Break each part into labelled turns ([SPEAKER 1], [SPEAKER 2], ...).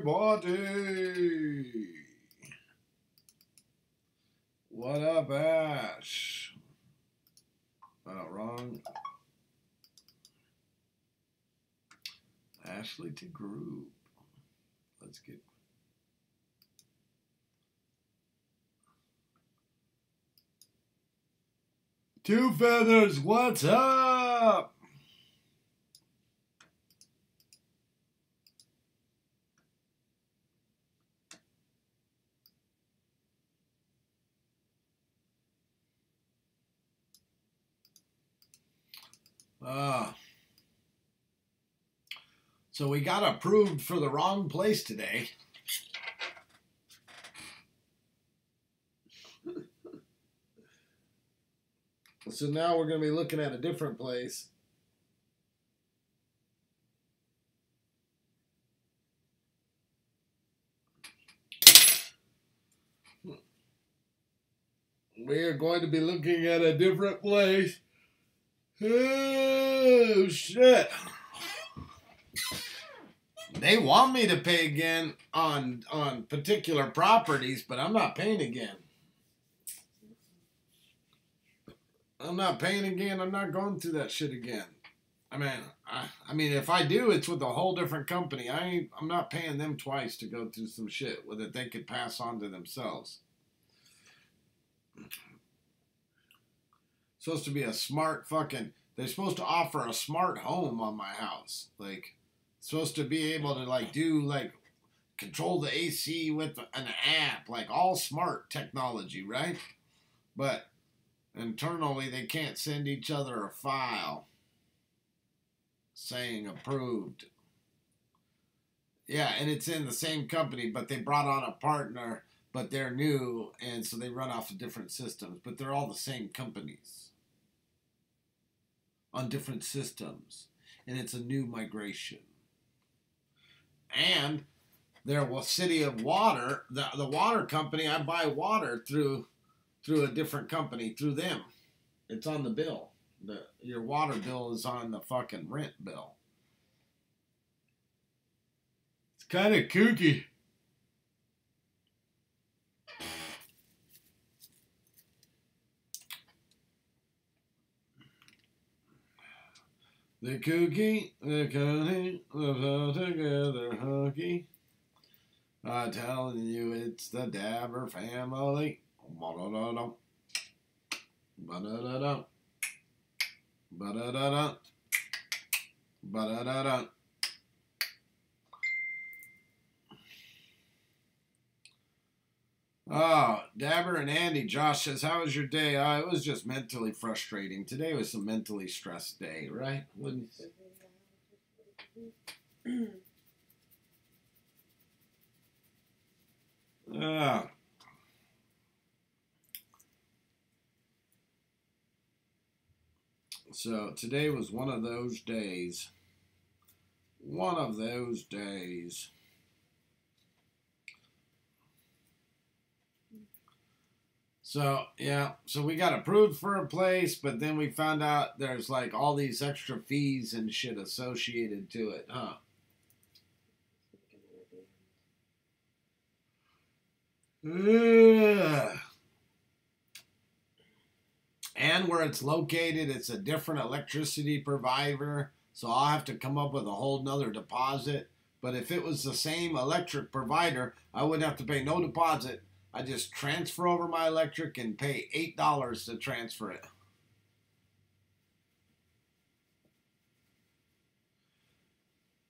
[SPEAKER 1] everybody. What up, Ash? Oh, wrong. Ashley to group. Let's get. Two Feathers, what's up? So we got approved for the wrong place today. So now we're going to be looking at a different place. We are going to be looking at a different place. Oh, shit. They want me to pay again on particular properties, but I'm not paying again. I'm not paying again. I'm not going through that shit again. I mean, if I do, it's with a whole different company. I'm not paying them twice to go through some shit that they could pass on to themselves. Supposed to be a smart fucking. They're supposed to offer a smart home on my house. Like, supposed to be able to control the AC with an app, like all smart technology, right? But internally, they can't send each other a file saying approved. Yeah, and it's in the same company, but they brought on a partner, but they're new, and so they run off of different systems, but they're all the same companies on different systems, and it's a new migration. And there was City of Water, the water company. I buy water through a different company, through them. It's on the bill. Your water bill is on the fucking rent bill. It's kind of kooky. The kooky, the cunning, live all together hooky. I'm telling you, it's the Dabber family. Ba-da-da-da. Ba-da-da-da. Ba-da-da-da. Ba-da-da-da. Oh, Dabber and Andy. Josh says, how was your day? It was just mentally frustrating. Today was a mentally stressed day, right? Wouldn't you say? So today was one of those days. One of those days. So, yeah, so we got approved for a place, but then we found out there's like all these extra fees and shit associated to it, huh? Ugh. And where it's located, it's a different electricity provider, so I'll have to come up with a whole nother deposit. But if it was the same electric provider, I wouldn't have to pay no deposit. I just transfer over my electric and pay $8 to transfer it.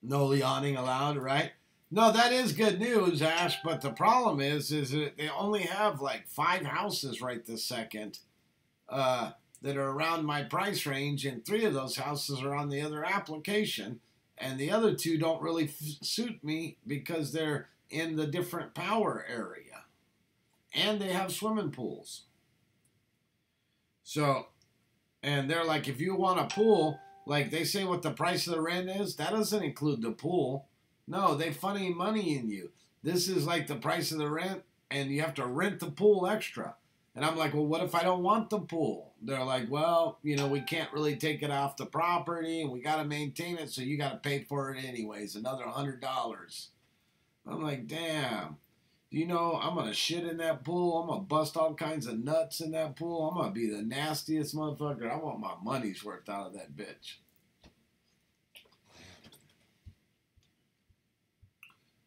[SPEAKER 1] No leoning allowed, right? No, that is good news, Ash, but the problem is that they only have like 5 houses right this second that are around my price range, and 3 of those houses are on the other application, and the other 2 don't really suit me because they're in the different power area. And they have swimming pools. So, and they're like, if you want a pool, like they say what the price of the rent is, that doesn't include the pool. No, they funny money in you. This is like the price of the rent, and you have to rent the pool extra. And I'm like, well, what if I don't want the pool? They're like, well, you know, we can't really take it off the property, and we got to maintain it, so you got to pay for it anyways, another $100. I'm like, damn. You know, I'm gonna shit in that pool. I'm gonna bust all kinds of nuts in that pool. I'm gonna be the nastiest motherfucker. I want my money's worth out of that bitch.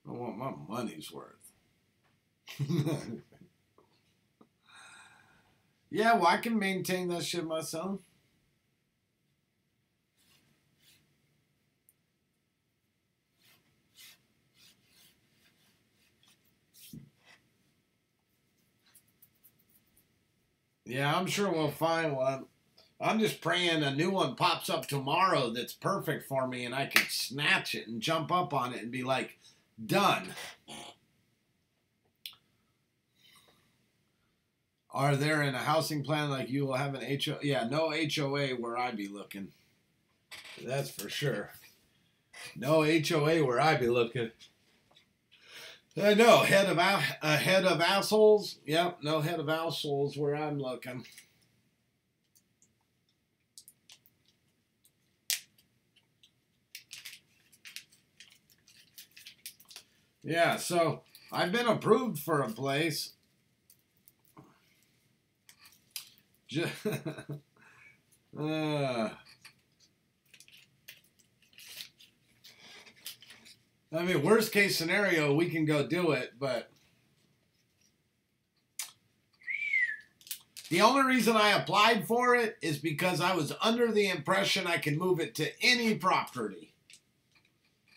[SPEAKER 1] I want my money's worth. Yeah, well, I can maintain that shit myself. Yeah, I'm sure we'll find one. I'm just praying a new one pops up tomorrow that's perfect for me and I can snatch it and jump up on it and be like, done. Are there in a housing plan like you will have an HOA? Yeah, no HOA where I be looking. That's for sure. No HOA where I be looking. I know, head of assholes. Yep, no head of assholes where I'm looking. Yeah, so I've been approved for a place. I mean, worst case scenario, we can go do it, but the only reason I applied for it is because I was under the impression I could move it to any property.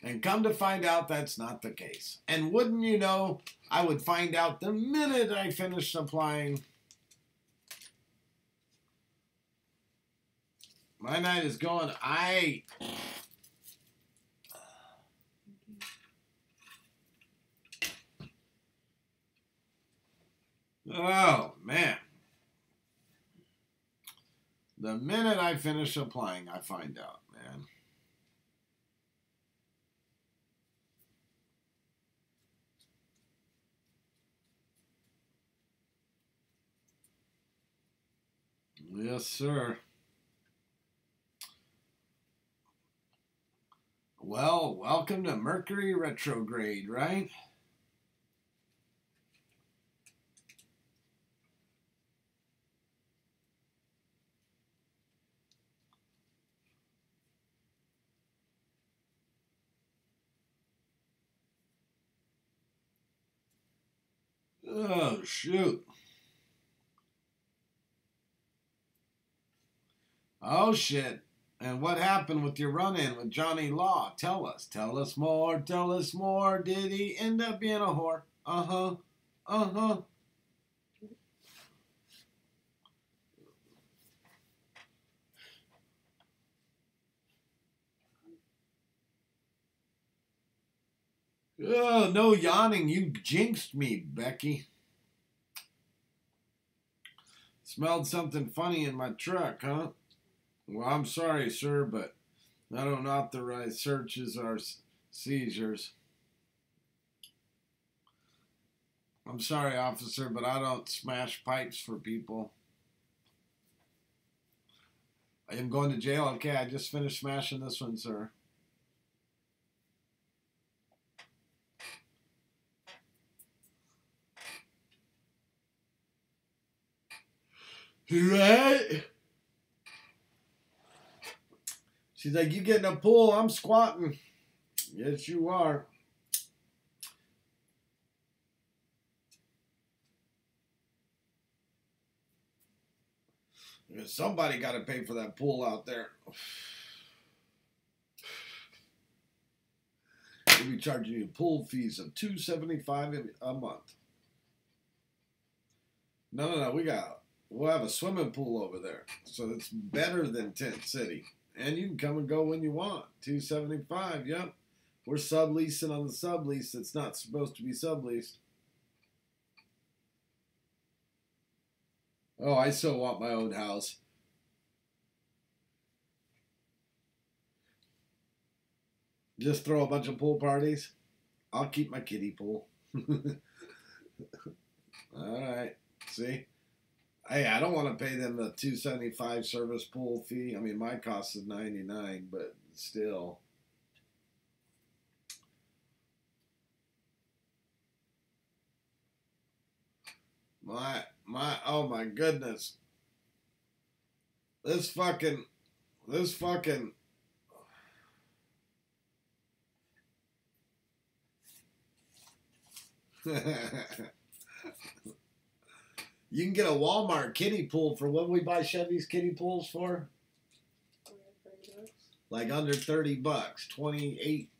[SPEAKER 1] And come to find out that's not the case. And wouldn't you know, I would find out the minute I finished applying. My night is going. Oh, man. The minute I finish applying, I find out, man. Yes, sir. Well, welcome to Mercury retrograde, right? Oh, shoot. Oh, shit. And what happened with your run-in with Johnny Law? Tell us. Tell us more. Tell us more. Did he end up being a whore? Uh-huh. Uh-huh. Oh, no yawning. You jinxed me, Becky. Smelled something funny in my truck, huh? Well, I'm sorry, sir, but I don't authorize searches or seizures. I'm sorry, officer, but I don't smash pipes for people. I am going to jail. Okay, I just finished smashing this one, sir. Right? She's like, you get in a pool, I'm squatting. Yes, you are. Somebody got to pay for that pool out there. We'll be charging you pool fees of $275 a month. No. We'll have a swimming pool over there, so it's better than Tent City, and you can come and go when you want. $275. Yep. We're subleasing on the sublease that's not supposed to be subleased. Oh, I still want my own house. Just throw a bunch of pool parties. I'll keep my kiddie pool. All right. See? Hey, I don't want to pay them the $275 service pool fee. I mean, my cost is $99, but still. Oh my goodness. This fucking. You can get a Walmart kiddie pool for what we buy Chevy's kiddie pools for? Like under $30. 28,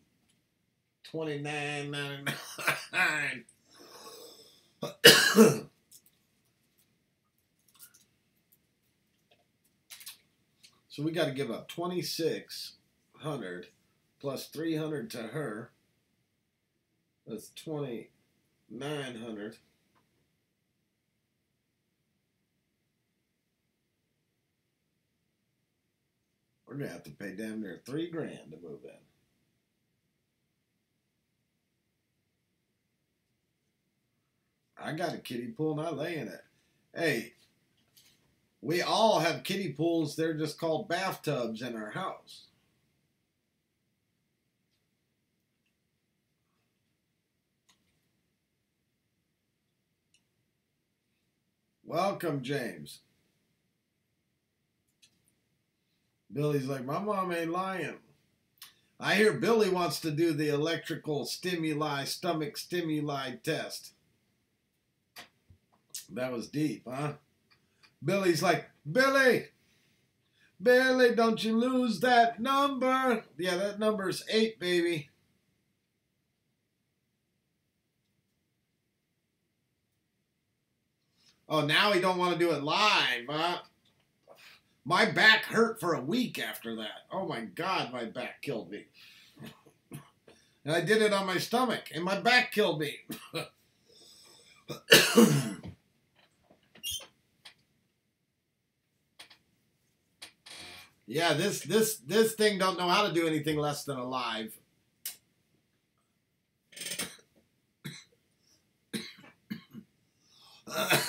[SPEAKER 1] 29.99. So we got to give up 2,600 plus 300 to her. That's 2,900. We're gonna have to pay damn near $3,000 to move in. I got a kiddie pool and I lay in it. Hey, we all have kiddie pools. They're just called bathtubs in our house. Welcome, James. Billy's like, my mom ain't lying. I hear Billy wants to do the electrical stimuli, stomach stimuli test. That was deep, huh? Billy's like, Billy, don't you lose that number. Yeah, that number's 8, baby. Oh, now he don't want to do it live, huh? My back hurt for a week after that. Oh my God, my back killed me. And I did it on my stomach, and my back killed me. Yeah, this thing don't know how to do anything less than alive.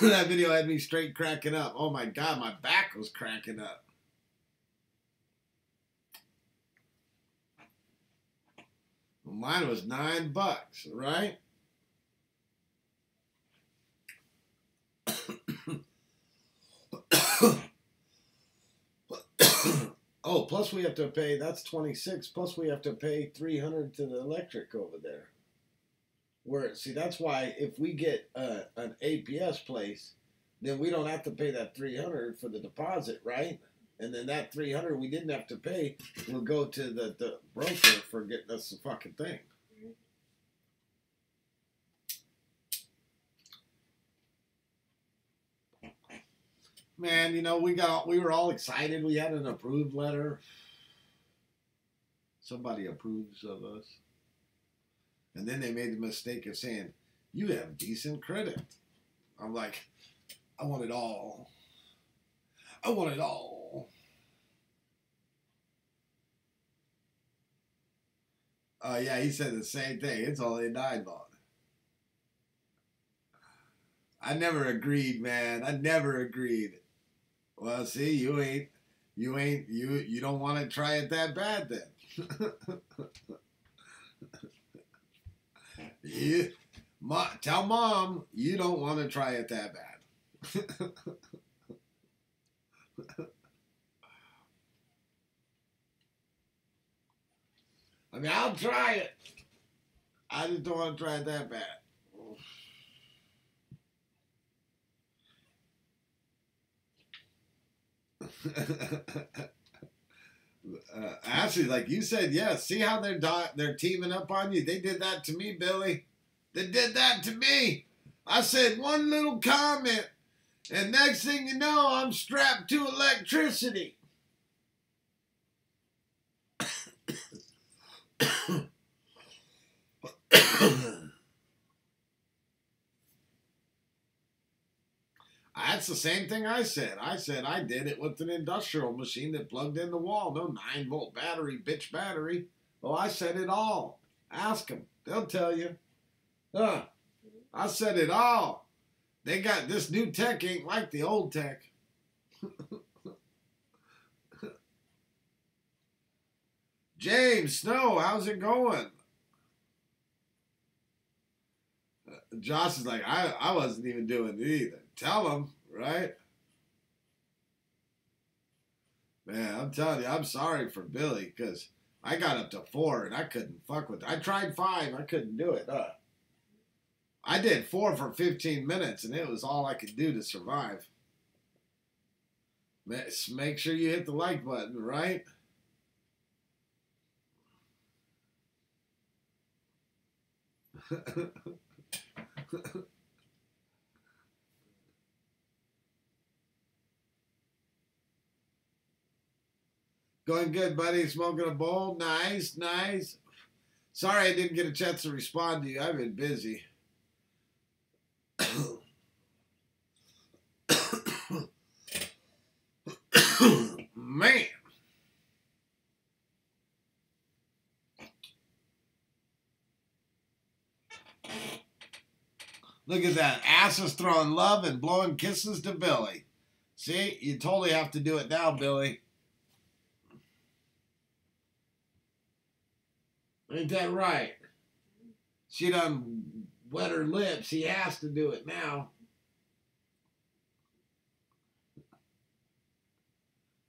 [SPEAKER 1] That video had me straight cracking up. Oh my God, my back was cracking up. Well, mine was $9, right? Oh, plus we have to pay, that's 26, plus we have to pay 300 to the electric over there. Where, see, that's why if we get an APS place, then we don't have to pay that 300 for the deposit, right? And then that 300 we didn't have to pay will go to the broker for getting us the fucking thing. Man, you know, we were all excited. We had an approved letter. Somebody approves of us. And then they made the mistake of saying, you have decent credit. I'm like, I want it all. I want it all. Yeah, he said the same thing. It's only a 9 bond. I never agreed, man. I never agreed. Well, see, you don't want to try it that bad then. Tell mom you don't want to try it that bad. I mean, I'll try it. I just don't want to try it that bad. Actually, like you said, yeah. See how they're teaming up on you? They did that to me, Billy. They did that to me. I said one little comment, and next thing you know, I'm strapped to electricity. That's the same thing I said. I said I did it with an industrial machine that plugged in the wall. No 9-volt battery, bitch battery. Oh, I said it all. Ask them. They'll tell you. Huh. I said it all. They got this new tech ain't like the old tech. James Snow, how's it going? Josh is like, I wasn't even doing it either. Tell him, right? Man, I'm telling you, I'm sorry for Billy because I got up to 4 and I couldn't fuck with it. I tried 5, I couldn't do it. I did 4 for 15 minutes and it was all I could do to survive. Make sure you hit the like button, right? Going good, buddy. Smoking a bowl. Nice, nice. Sorry I didn't get a chance to respond to you. I've been busy. Man. Look at that. Ass is throwing love and blowing kisses to Billy. See? You totally have to do it now, Billy. Ain't that right? She done wet her lips. He has to do it now.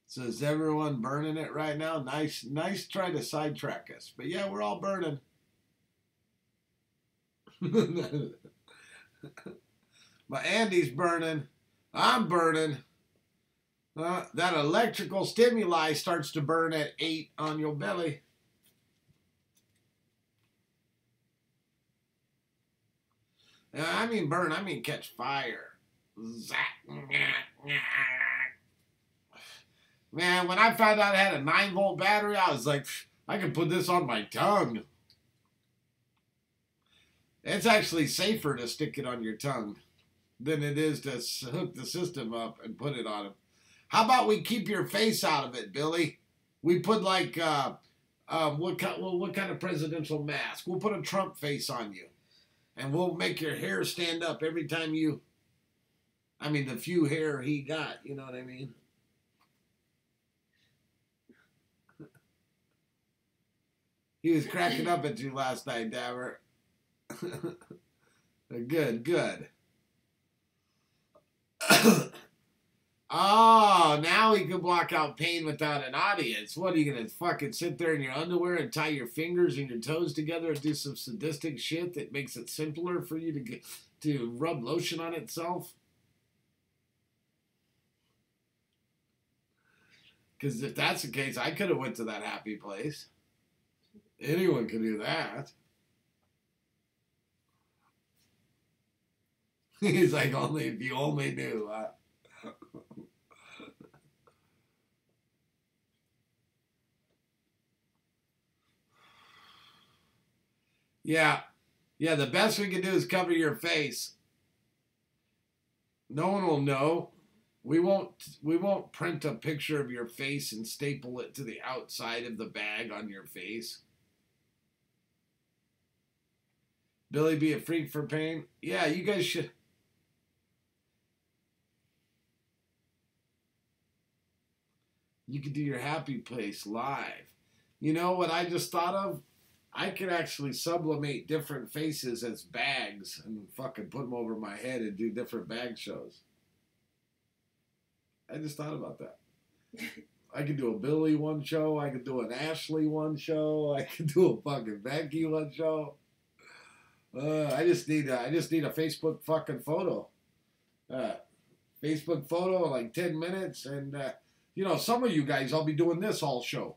[SPEAKER 1] So is everyone burning it right now? Nice try to sidetrack us. But yeah, we're all burning. But Andy's burning. I'm burning. That electrical stimuli starts to burn at 8 on your belly. I mean burn, I mean catch fire. Man, when I found out I had a 9-volt battery, I was like, I can put this on my tongue. It's actually safer to stick it on your tongue than it is to hook the system up and put it on him. How about we keep your face out of it, Billy? We put like, what kind of presidential mask? We'll put a Trump face on you. And we'll make your hair stand up every time you, I mean, the few hair he got, you know what I mean? He was cracking up at you last night, Dabber. Good, good. Oh, now he can block out pain without an audience. What, are you going to fucking sit there in your underwear and tie your fingers and your toes together and do some sadistic shit that makes it simpler for you to rub lotion on itself? Because if that's the case, I could have went to that happy place. Anyone can do that. He's like, only if you only knew. Yeah. Yeah, the best we can do is cover your face. No one will know. We won't print a picture of your face and staple it to the outside of the bag on your face. Billy be a freak for pain? Yeah, you guys should. You could do your happy place live. You know what I just thought of? I could actually sublimate different faces as bags and fucking put them over my head and do different bag shows. I just thought about that. I could do a Billy one show. I could do an Ashley one show. I could do a fucking Becky one show. I just need a Facebook fucking photo. Facebook photo, like 10 minutes. And, you know, some of you guys, I'll be doing this all show.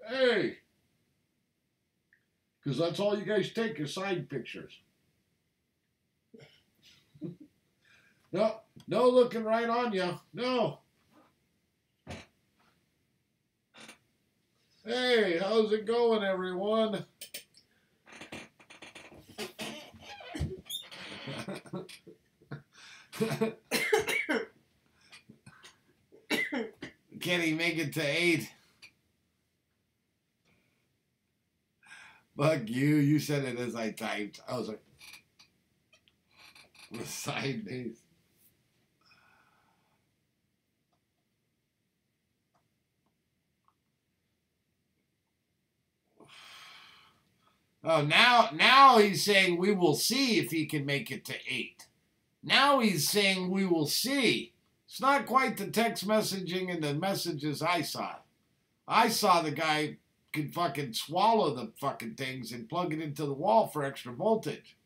[SPEAKER 1] Hey! Because that's all you guys take is side pictures. No looking right on you. No. Hey, how's it going, everyone? Can he make it to 8? Fuck you. You said it as I typed. I was like, the side base. Oh, now he's saying we will see if he can make it to 8. Now he's saying we will see. It's not quite the text messaging and the messages I saw. I saw the guy could fucking swallow the fucking things and plug it into the wall for extra voltage.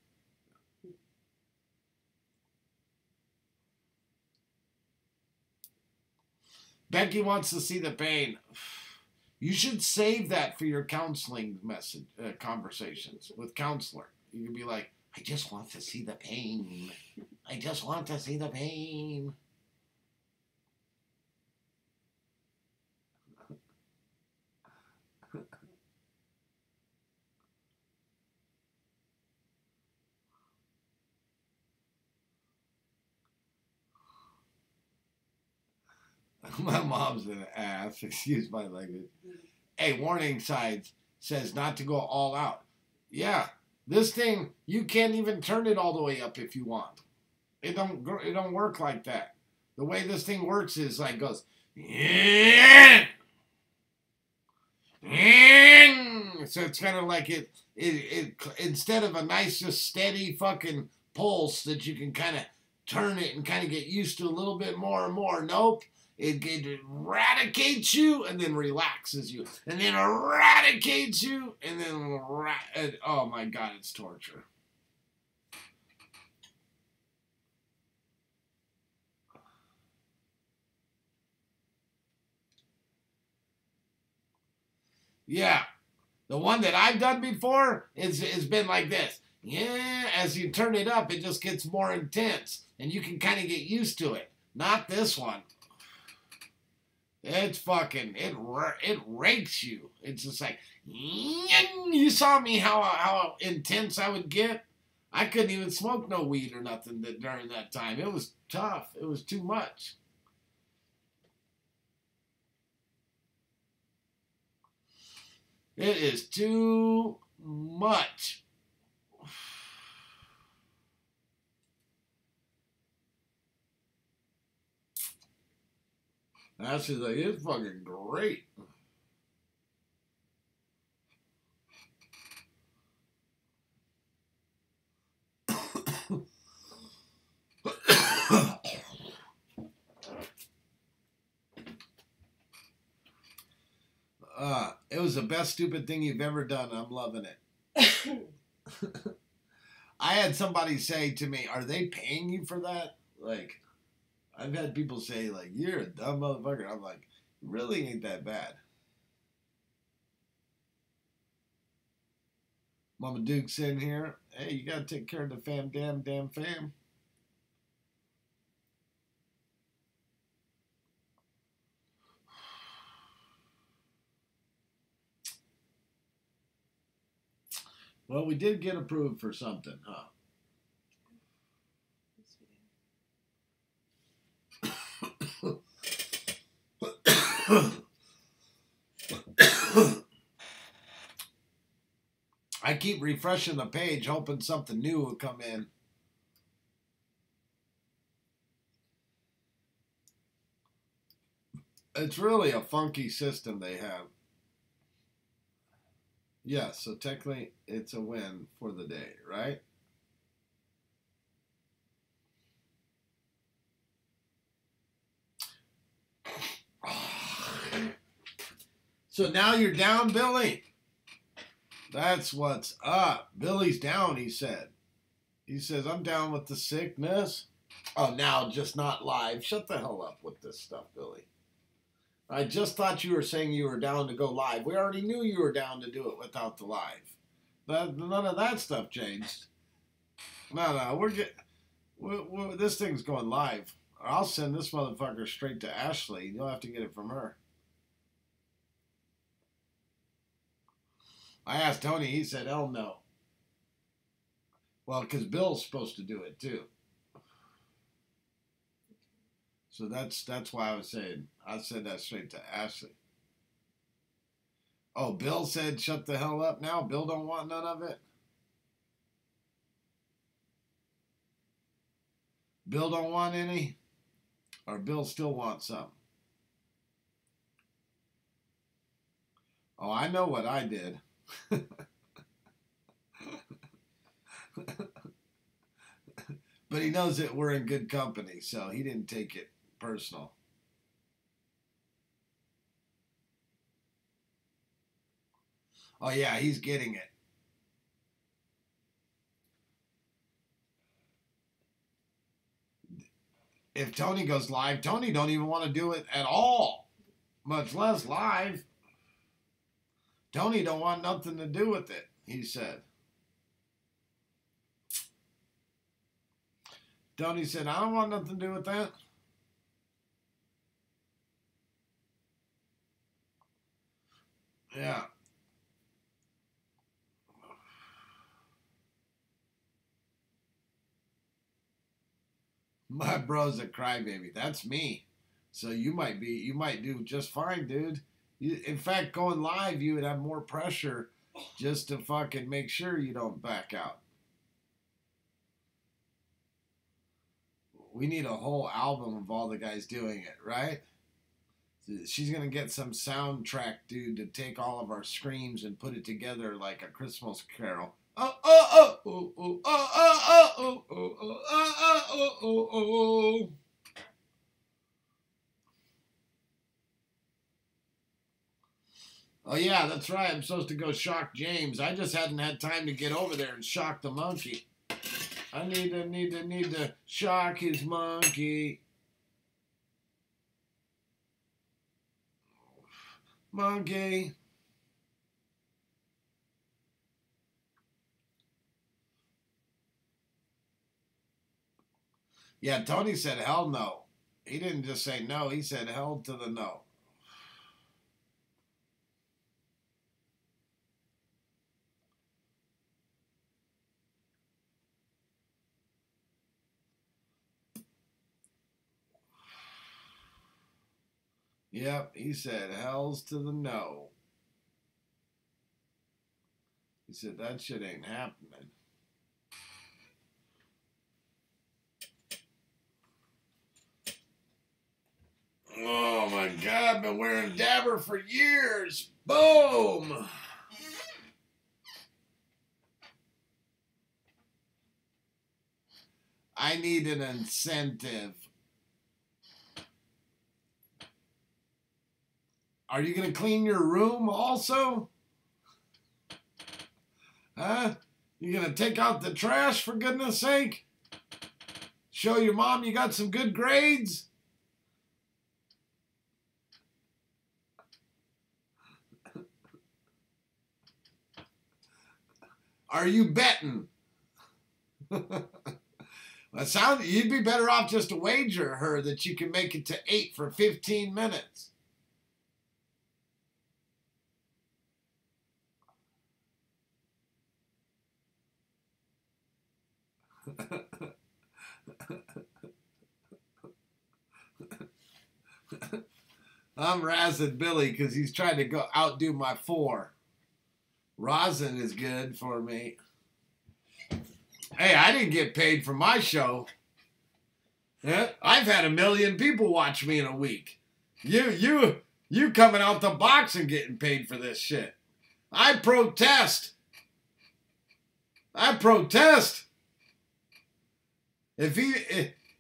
[SPEAKER 1] Becky wants to see the pain. You should save that for your counseling message conversations with counselor. You can be like, I just want to see the pain. I just want to see the pain. My mom's an ass. Excuse my language. Hey, warning signs says not to go all out. Yeah, this thing, you can't even turn it all the way up if you want. It don't work like that. The way this thing works is like goes. So it's kind of like it instead of a nice just steady fucking pulse that you can kind of turn it and kind of get used to a little bit more and more. Nope. It eradicates you and then relaxes you. And then eradicates you and then... oh my God, it's torture. Yeah. The one that I've done before has been like this. Yeah, as you turn it up, it just gets more intense. And you can kind of get used to it. Not this one. It's fucking, it rakes you. It's just like, you saw me how intense I would get. I couldn't even smoke no weed or nothing during that time. It was tough. It was too much. It is too much. That's just like, it's fucking great. It was the best stupid thing you've ever done. I'm loving it. I had somebody say to me, are they paying you for that? Like, I've had people say, like, you're a dumb motherfucker. I'm like, really ain't that bad. Mama Duke's in here. Hey, you gotta take care of the damn fam. Well, we did get approved for something, huh? I keep refreshing the page, hoping something new will come in. It's really a funky system they have. Yes, so technically it's a win for the day, right? So now you're down, Billy? That's what's up. Billy's down, he said. He says, I'm down with the sickness. Oh, now just not live. Shut the hell up with this stuff, Billy. I just thought you were saying you were down to go live. We already knew you were down to do it without the live. None of that stuff changed. No, this thing's going live. I'll send this motherfucker straight to Ashley. You'll have to get it from her. I asked Tony. He said, hell no. Well, because Bill's supposed to do it too. So that's why I was saying, I said that straight to Ashley. Oh, Bill said shut the hell up now? Bill don't want none of it? Bill don't want any? Or Bill still wants some? Oh, I know what I did. But he knows that we're in good company, so he didn't take it personal. Oh, yeah, he's getting it. If Tony goes live, Tony don't even want to do it at all, much less live. Tony don't want nothing to do with it, he said. Tony said, I don't want nothing to do with that. Yeah. My bro's a crybaby. That's me. So you might do just fine, dude. In fact, going live, you would have more pressure just to fucking make sure you don't back out. We need a whole album of all the guys doing it, right? She's going to get some soundtrack dude to take all of our screams and put it together like a Christmas carol. Oh, oh, oh, oh, oh, oh, oh, oh, oh, oh, oh, oh, oh, oh. Oh, yeah, that's right. I'm supposed to go shock James. I just hadn't had time to get over there and shock the monkey. I need to shock his monkey. Monkey. Yeah, Tony said hell no. He didn't just say no. He said hell to the no. Yep, he said hell's to the no. He said that shit ain't happening. Oh my God, I've been wearing Dabber for years. Boom! I need an incentive. Are you going to clean your room also? Huh? You going to take out the trash, for goodness sake? Show your mom you got some good grades? Are you betting? You'd be better off just to wager her that you can make it to 8 for 15 minutes. I'm razzing Billy because he's trying to go outdo my 4. Rosin is good for me. Hey, I didn't get paid for my show. Yeah, I've had 1 million people watch me in a week. You coming out the box and getting paid for this shit. I protest. I protest. If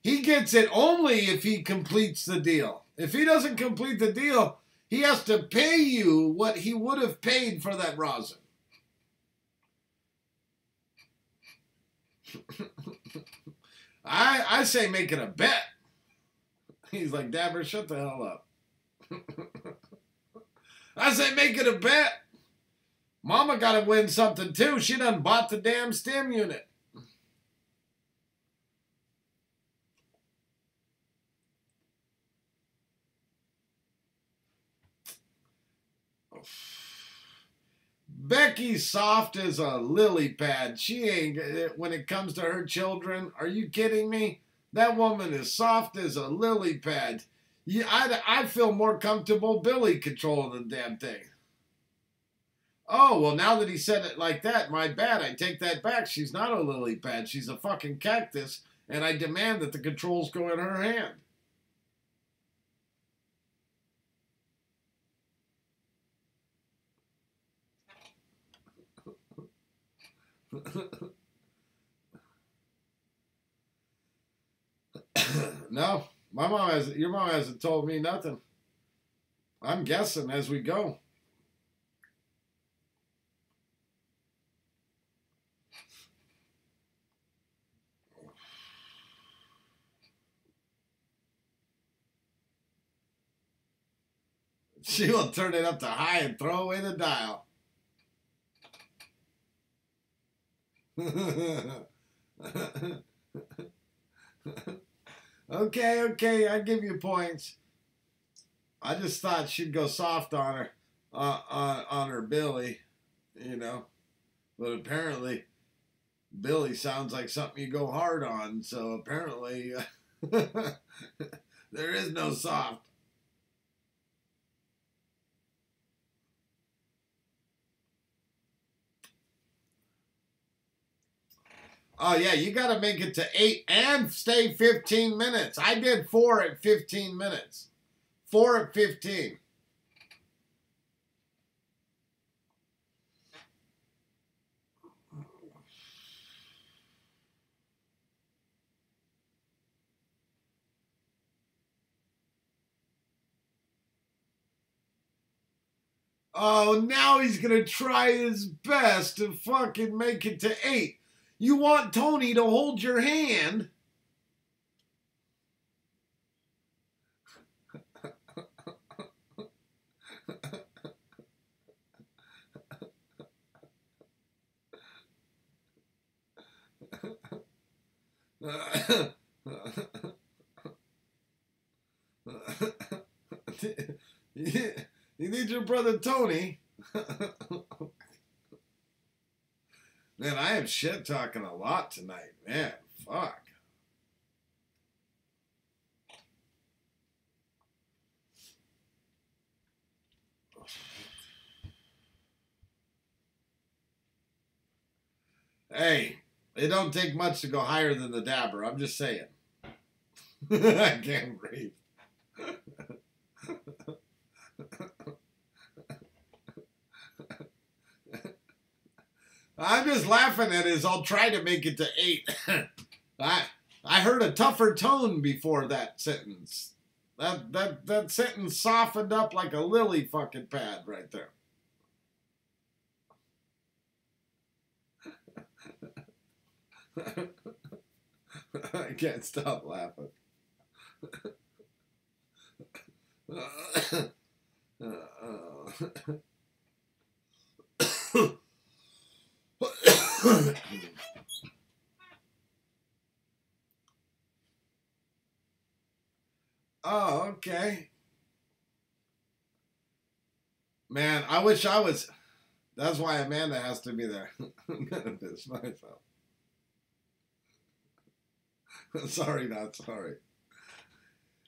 [SPEAKER 1] he gets it only if he completes the deal. If he doesn't complete the deal, he has to pay you what he would have paid for that rosin. I say make it a bet. He's like, Dabber, shut the hell up. I say make it a bet. Mama got to win something too. She done bought the damn stim unit. Becky's soft as a lily pad. She ain't, when it comes to her children, are you kidding me? That woman is soft as a lily pad. I feel more comfortable Billy controlling the damn thing. Oh, well, now that he said it like that, my bad. I take that back. She's not a lily pad. She's a fucking cactus, and I demand that the controls go in her hand. No, my mom has. Your mom hasn't told me nothing. I'm guessing as we go. She will turn it up to high and throw away the dial. Okay, I give you points. I just thought she'd go soft on her, on her Billy, you know. But apparently, Billy sounds like something you go hard on. So apparently, there is no soft. Oh yeah, you got to make it to 8 and stay 15 minutes. I did 4 at 15 minutes. 4 at 15. Oh, now he's going to try his best to fucking make it to 8. You want Tony to hold your hand. You need your brother Tony. Man, I am shit talking a lot tonight. Man, fuck. Hey, it don't take much to go higher than the dabber. I'm just saying. I can't breathe. I'm just laughing at his I'll try to make it to 8. I heard a tougher tone before that sentence. That sentence softened up like a lily fucking pad right there. I can't stop laughing. Oh, okay. Man, I wish I was. That's why Amanda has to be there. I'm gonna piss myself. Sorry, not sorry.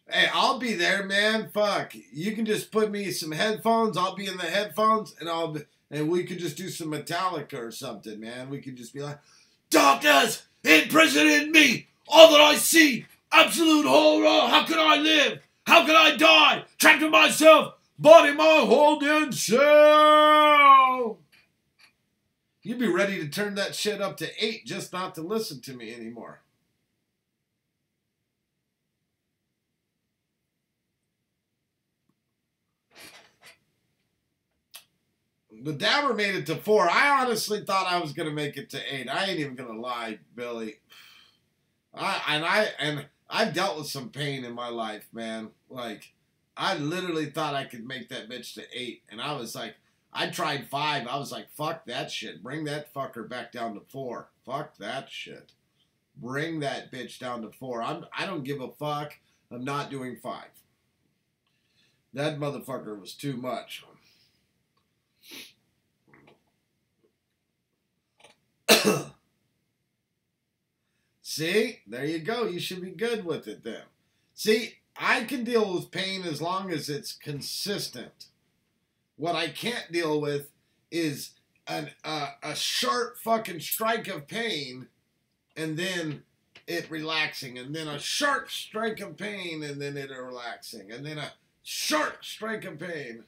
[SPEAKER 1] Hey, I'll be there, man. Fuck. You can just put me some headphones. I'll be in the headphones, and we could just do some Metallica or something, man. We could just be like, darkness imprisoned in me. All that I see, absolute horror. How can I live? How can I die? Trapped in myself, body my holding cell. You'd be ready to turn that shit up to 8 just not to listen to me anymore. The Dabber made it to 4. I honestly thought I was gonna make it to 8. I ain't even gonna lie, Billy. I've dealt with some pain in my life, man. Like, I literally thought I could make that bitch to 8, and I was like, I tried 5. I was like, fuck that shit. Bring that fucker back down to 4. Fuck that shit. Bring that bitch down to 4. I don't give a fuck. I'm not doing 5. That motherfucker was too much. See? There you go. You should be good with it then. See, I can deal with pain as long as it's consistent. What I can't deal with is a sharp fucking strike of pain and then it relaxing, and then a sharp strike of pain and then it relaxing, and then a sharp strike of pain.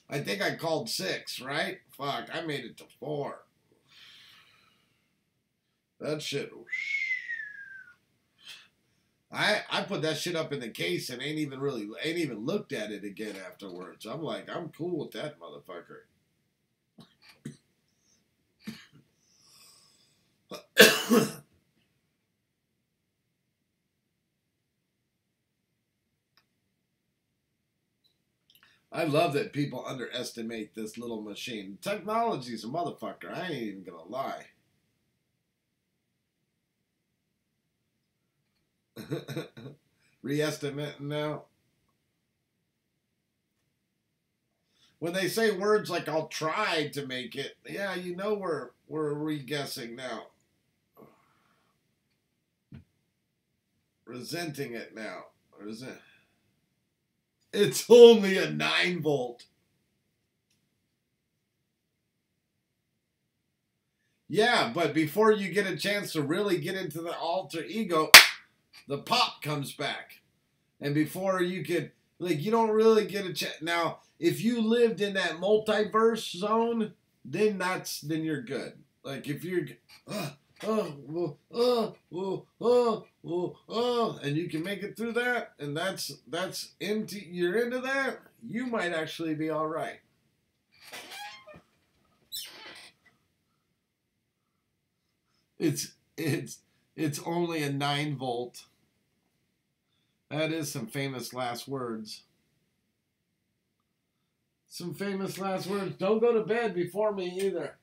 [SPEAKER 1] I think I called 6, right? Fuck, I made it to 4. That shit. I put that shit up in the case and ain't even looked at it again afterwards. I'm like, I'm cool with that motherfucker. I love that people underestimate this little machine. Technology's a motherfucker. I ain't even gonna lie. Re-estimating now. When they say words like "I'll try to make it," yeah, you know we're re-guessing now. Resenting it now. Resent. It's only a 9-volt. Yeah, but before you get a chance to really get into the alter ego, the pop comes back. And before you could, like, you don't really get a chance. Now, if you lived in that multiverse zone, then you're good. Like, if you're, and you can make it through that, and you're into that, you might actually be all right. It's only a 9-volt. That is some famous last words. Some famous last words. Don't go to bed before me either.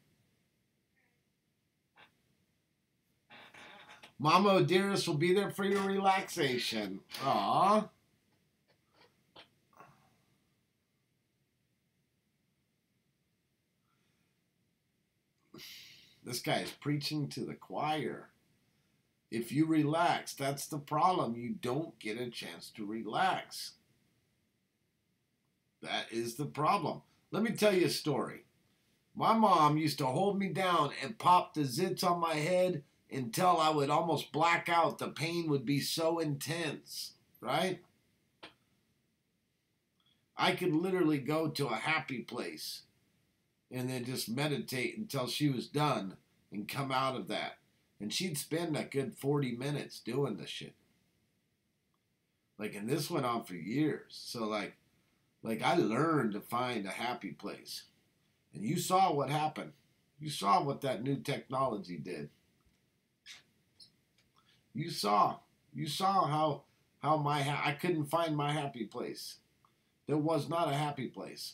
[SPEAKER 1] Mama dearest will be there for your relaxation. Aww. This guy is preaching to the choir. If you relax, that's the problem. You don't get a chance to relax. That is the problem. Let me tell you a story. My mom used to hold me down and pop the zits on my head until I would almost black out. The pain would be so intense, right? I could literally go to a happy place and then just meditate until she was done and come out of that. And she'd spend a good 40 minutes doing the shit. Like, and this went on for years. So, like I learned to find a happy place. And you saw what happened. You saw what that new technology did. You saw how I couldn't find my happy place. There was not a happy place.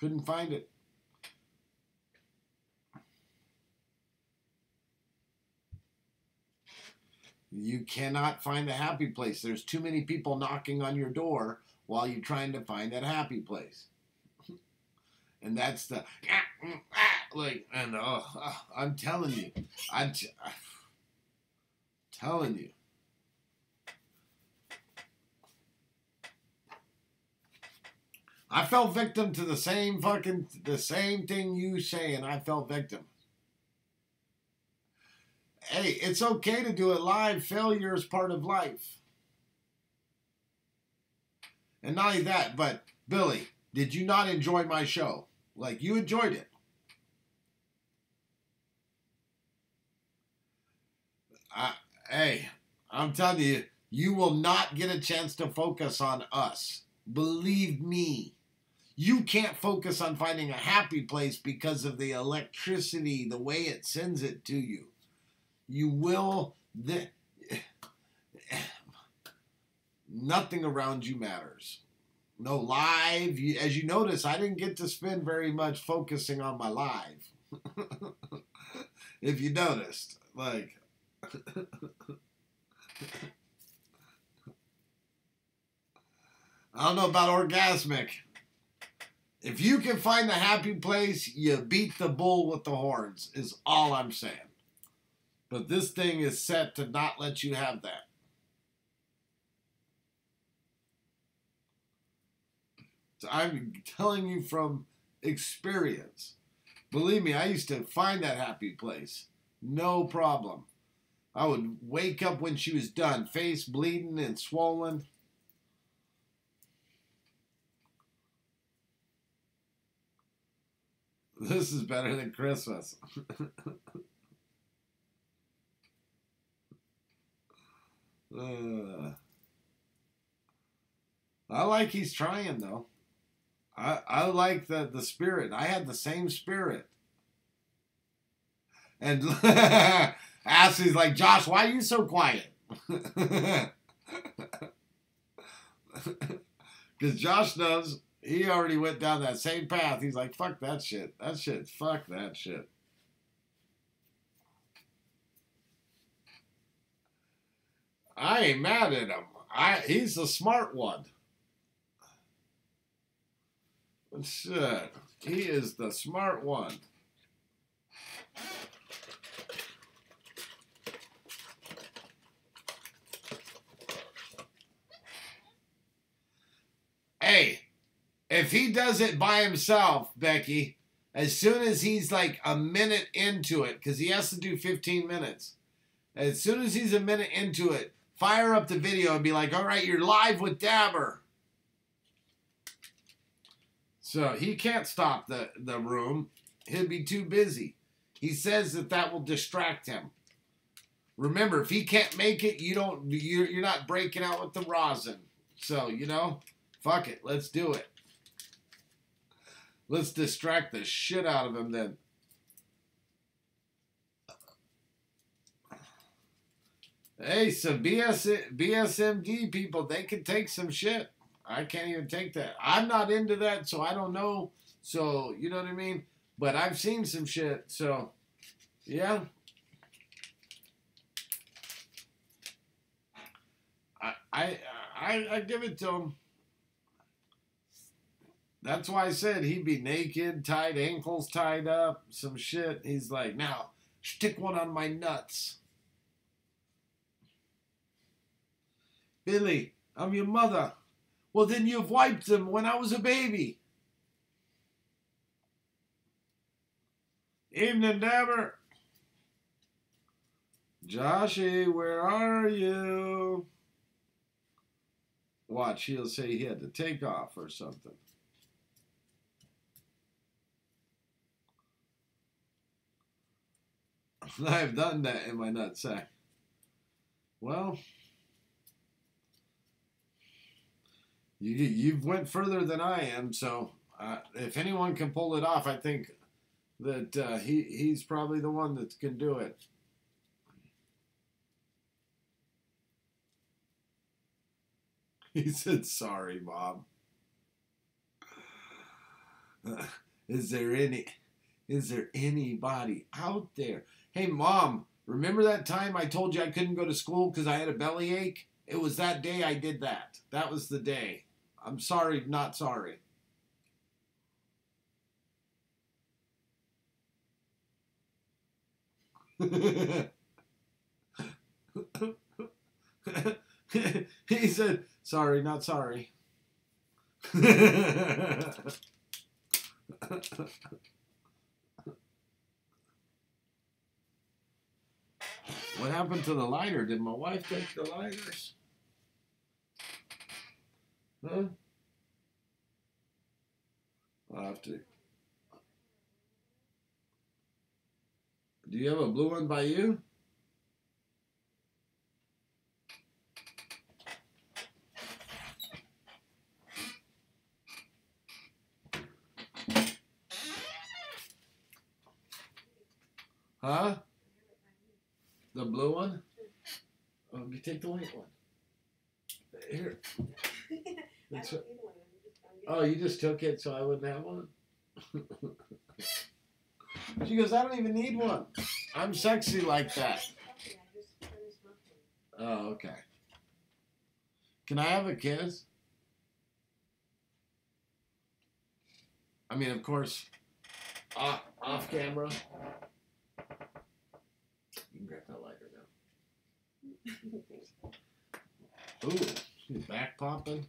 [SPEAKER 1] Couldn't find it. You cannot find a happy place. There's too many people knocking on your door while you're trying to find that happy place. And that's the like, and I'm telling you, I'm telling you. I fell victim to the same thing you say, and I fell victim. Hey, it's okay to do it live. Failure is part of life. And not only that, but Billy, did you not enjoy my show? Like, you enjoyed it. Hey, I'm telling you, you will not get a chance to focus on us. Believe me. You can't focus on finding a happy place because of the electricity, the way it sends it to you. You will... Nothing around you matters. No live. As you notice, I didn't get to spend very much focusing on my live. If you noticed. Like... I don't know about orgasmic. If you can find the happy place, you beat the bull with the horns, is all I'm saying. But this thing is set to not let you have that. So I'm telling you from experience. Believe me, I used to find that happy place. No problem. I would wake up when she was done, face bleeding and swollen. This is better than Christmas. I like he's trying though. I like the spirit. I had the same spirit. And Ashley's like, Josh, why are you so quiet? Because Josh knows he already went down that same path. He's like, fuck that shit. Fuck that shit. I ain't mad at him. He's the smart one. Shit. He is the smart one. Hey, if he does it by himself, Becky, as soon as he's like a minute into it, because he has to do 15 minutes, as soon as he's a minute into it, fire up the video and be like, all right, you're live with Dabber. So he can't stop the room. He'll be too busy. He says that will distract him. Remember, if he can't make it, you're not breaking out with the rosin. So, fuck it. Let's do it. Let's distract the shit out of him then. Hey, some BSMD people, they can take some shit. I can't even take that. I'm not into that, so I don't know. So, you know what I mean? But I've seen some shit, so, yeah. I give it to him. That's why I said he'd be naked, tied, ankles tied up, some shit. He's like, now, stick one on my nuts. Billy, I'm your mother. Well, then you've wiped them when I was a baby. Evening, Dabber. Joshy, where are you? Watch, he'll say he had to take off or something. I've done that in my nutsack. Well, you've went further than I am, so if anyone can pull it off, I think that he's probably the one that can do it. He said, sorry, Mom. Is there anybody out there? Hey, Mom, remember that time I told you I couldn't go to school because I had a bellyache? It was that day I did that. That was the day. I'm sorry, not sorry. He said, sorry, not sorry. What happened to the lighter? Did my wife take the lighters? Huh? I'll have to. Do you have a blue one by you? Huh? The blue one? Oh, you take the white one. Here. Oh, you just took it so I wouldn't have one? She goes, I don't even need one. I'm sexy like that. Oh, okay. Can I have a kiss? I mean, of course, off camera. You can grab that lighter now. Ooh, she's back popping.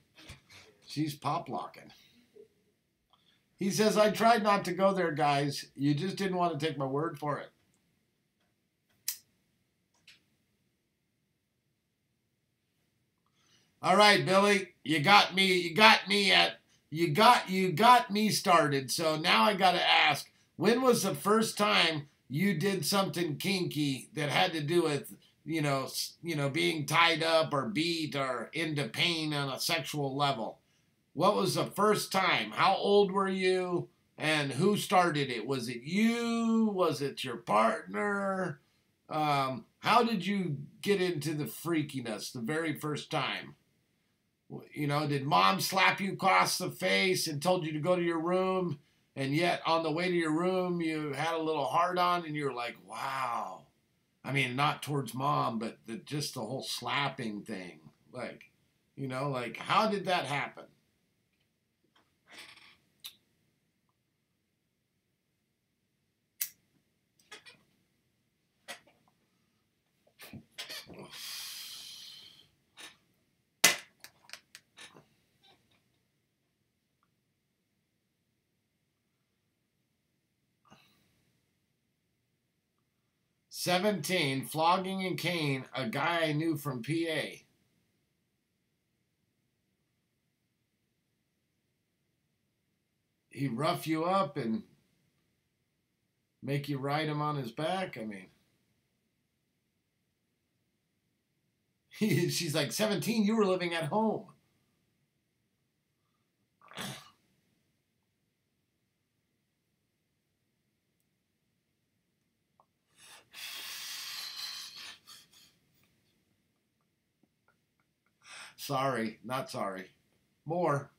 [SPEAKER 1] She's pop locking. He says, I tried not to go there, guys. You just didn't want to take my word for it. All right, Billy, you got me started. So now I got to ask, When was the first time you did something kinky that had to do with, being tied up or beat or into pain on a sexual level? What was the first time? How old were you? And who started it? Was it you? Was it your partner? How did you get into the freakiness the very first time? Did mom slap you across the face and told you to go to your room? And yet on the way to your room, you had a little hard on and you were like, wow. I mean, not towards mom, but just the whole slapping thing. Like, how did that happen? "17, flogging and cane, a guy I knew from PA. He rough you up and make you ride him on his back? I mean, she's like, 17, you were living at home. Sorry, not sorry. More.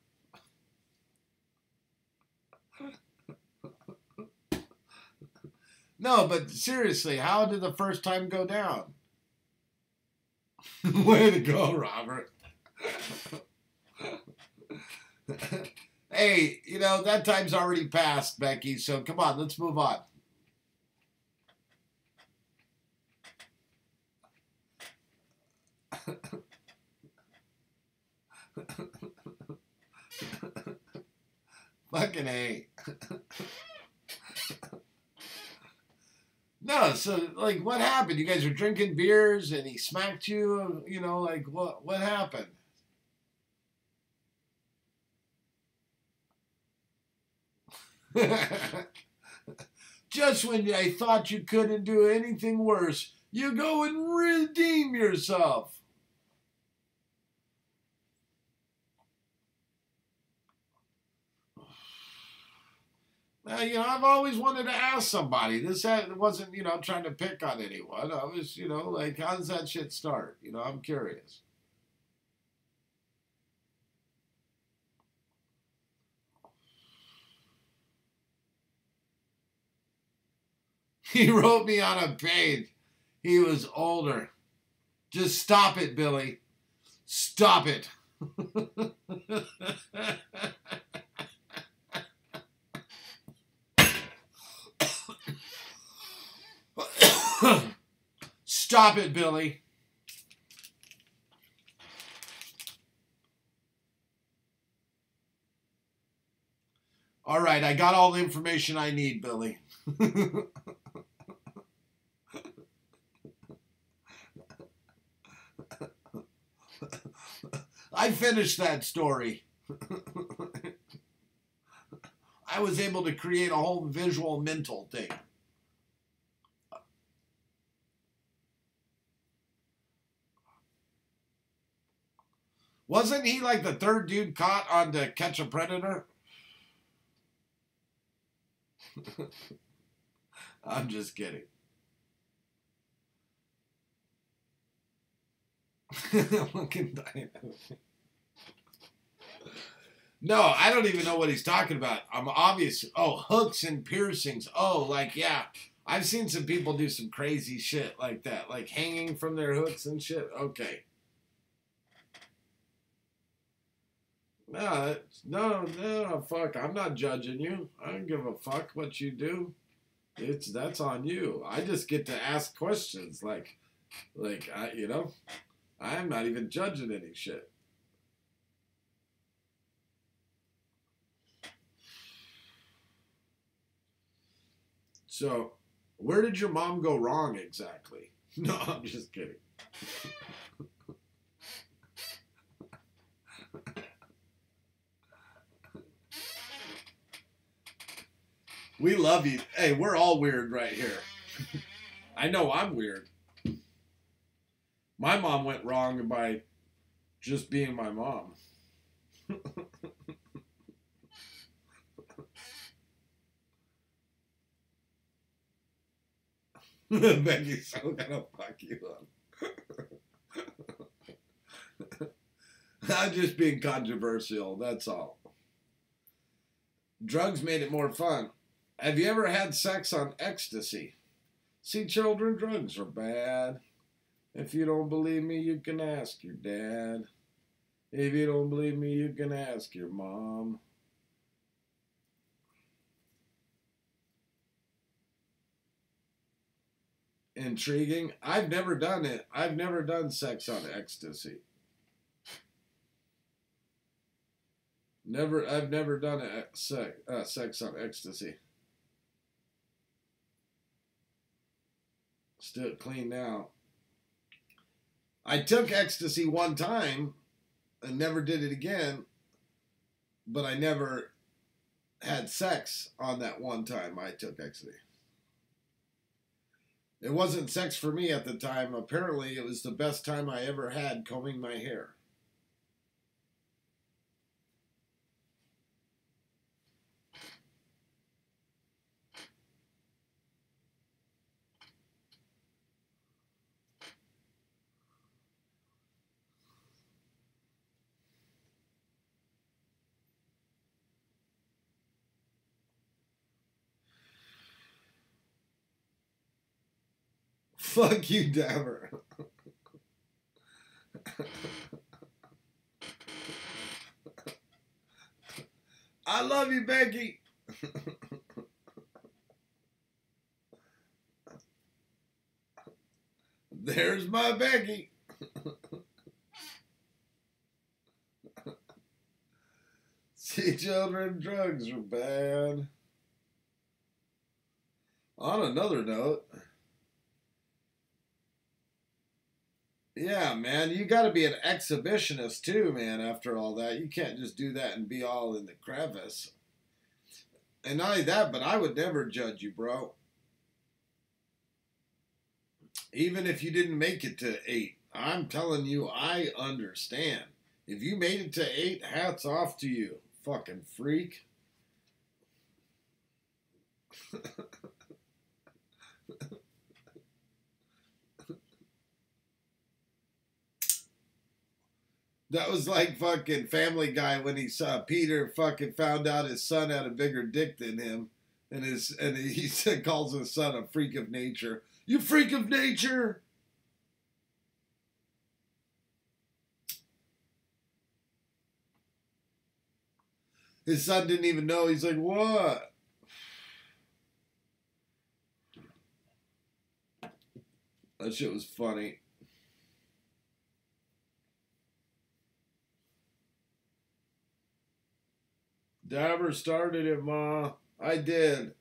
[SPEAKER 1] No, but seriously, how did the first time go down? Way to go, Robert. Hey, that time's already passed, Becky, so come on, let's move on. Fucking A. No, so, like, what happened? You guys were drinking beers and he smacked you? Like, what happened? Just when I thought you couldn't do anything worse, you go and redeem yourself. I've always wanted to ask somebody. This wasn't, trying to pick on anyone. I was, like, how does that shit start? I'm curious. He wrote me on a page. He was older. Just stop it, Billy. Stop it. Stop it, Billy. All right, I got all the information I need, Billy. I finished that story. I was able to create a whole visual mental thing. Wasn't he like the third dude caught on To Catch a Predator? I'm just kidding. No, I don't even know what he's talking about. I'm obvious. Oh, hooks and piercings. Oh, like, yeah. I've seen some people do some crazy shit like that. Like hanging from their hooks and shit. Okay. No, fuck. I'm not judging you. I don't give a fuck what you do. That's on you. I just get to ask questions. I'm not even judging any shit. So, where did your mom go wrong exactly? No, I'm just kidding. We love you. Hey, we're all weird right here. I know I'm weird. My mom went wrong by just being my mom. Becky's so gonna fuck you up. I'm just being controversial, that's all. Drugs made it more fun. Have you ever had sex on ecstasy? See, children, drugs are bad. If you don't believe me, you can ask your dad. If you don't believe me, you can ask your mom. Intriguing. I've never done it. I've never done sex on ecstasy. I've never done sex on ecstasy. Still clean now. I took ecstasy one time and never did it again, but I never had sex on that one time I took ecstasy. It wasn't sex for me at the time. Apparently, it was the best time I ever had combing my hair. Fuck you, Dabber. I love you, Becky. There's my Becky. See, children, drugs are bad. On another note, yeah, man, you got to be an exhibitionist too, man, after all that. You can't just do that and be all in the crevice. And not only that, but I would never judge you, bro. Even if you didn't make it to 8. I'm telling you, I understand. If you made it to 8, hats off to you, fucking freak. That was like fucking Family Guy when he saw Peter fucking found out his son had a bigger dick than him, and he calls his son a freak of nature. You freak of nature! His son didn't even know. He's like, what? That shit was funny. Dabber started it, Ma. I did.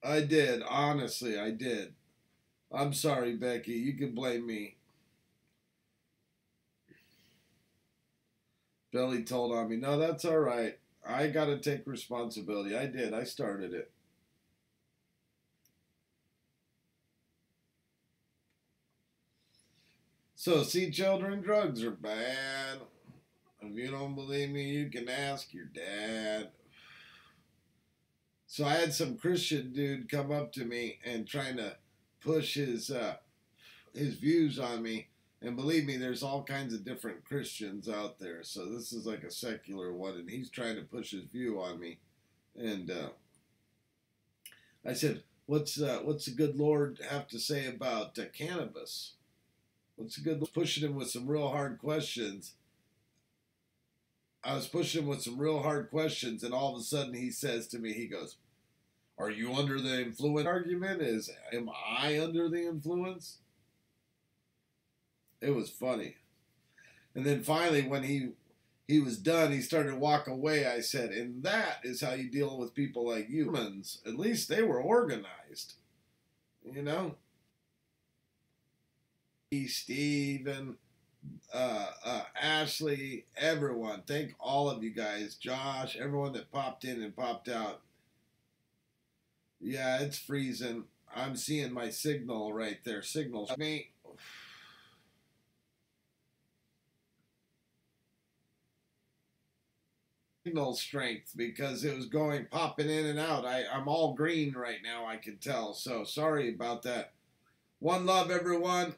[SPEAKER 1] Honestly, I did. I'm sorry, Becky. You can blame me. Billy told on me. No, that's all right. I got to take responsibility. I did. I started it. So, see, children, drugs are bad. If you don't believe me, you can ask your dad. So I had some Christian dude come up to me and trying to push his views on me. And believe me, there's all kinds of different Christians out there. So this is like a secular one, and he's trying to push his view on me. And I said, "What's the good Lord have to say about cannabis? What's the good?" Pushing him with some real hard questions. I was pushing him with some real hard questions, and all of a sudden he says to me, he goes, "Are you under the influence?" Argument is, am I under the influence? It was funny. And then finally, when he was done, he started to walk away. I said, and that is how you deal with people like humans. At least they were organized, you know? Steven, Ashley, everyone. Thank all of you guys. Josh, everyone that popped in and popped out. Yeah, it's freezing. I'm seeing my signal right there. Signals me. Signal strength because it was going popping in and out. I'm all green right now, I can tell. So sorry about that. One love, everyone.